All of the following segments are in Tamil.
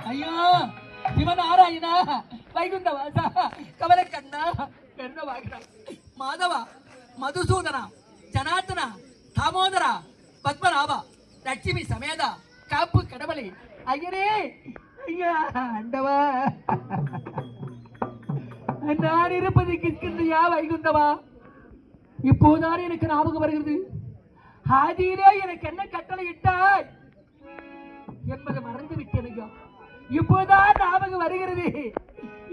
ஐயோ சிவநாராயணா வைகுண்ட வாசா கவல கண்ணா கர்ணவாகனா மாதவா மதுசூதனா ஜனார்த்தனா தாமோதரா பத்மநாபா லட்சுமி சமேதா காப்பு கடவுளே ஐயனே ஐயா ஆண்டவா நான் இருப்பது கிஷ்கிந்தையா வைகுண்டவா இப்போதான் எனக்கு ஞாபகம் வருகிறது ஆதியிலே எனக்கு என்ன கட்டளை இட்டாய் என்பதை மறந்து விட்டேன் ஐயா இப்போதான் ஞாபகம் வருகிறது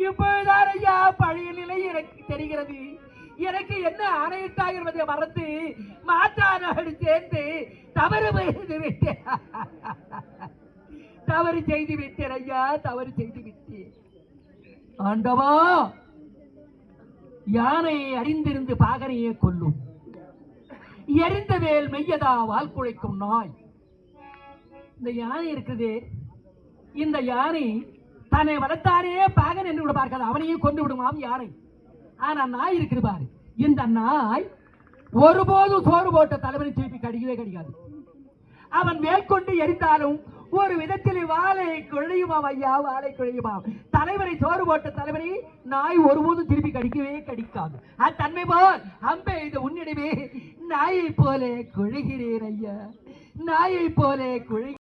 இப்போதான் ஐயா பழைய நிலை எனக்கு தெரிகிறது எனக்கு என்ன ஆணையிட்டாய் என்பதை மறந்து மாற்றானோடு சேர்ந்து தவறு செய்து விட்டேன் தவறு செய்து விட்டேன் ஐயா தவறு செய்து விட்டேன் ஆண்டவா யானையை அறிந்திருந்து பாகனையே கொல்லும் எரிந்த வேல் மெய்யதா வால் குழைக்கும் நாய் இந்த யானை இருக்குது இந்த யானை தன்னை வளர்த்தாரே பாகன் என்று கூட பார்க்காது அவனையே கொண்டு விடுமாம் யானை ஆனா நாய் இருக்குது பாரு இந்த நாய் ஒருபோதும் சோறு போட்ட தலைவனை திருப்பி கடிக்கவே கிடைக்காது அவன் மேற்கொண்டு எரிந்தாலும் ஒரு விதத்தில் வாழை குழையுமாம் ஐயா வாழை குழையுமாம் தலைவரை சோறு போட்ட தலைவரை நாய் ஒருபோதும் திருப்பி கடிக்கவே கடிக்காது தன்மை போல் அம்பே இது உன்னிடமே நாயை போல குழைகிறேன் ஐயா நாயை போல குழை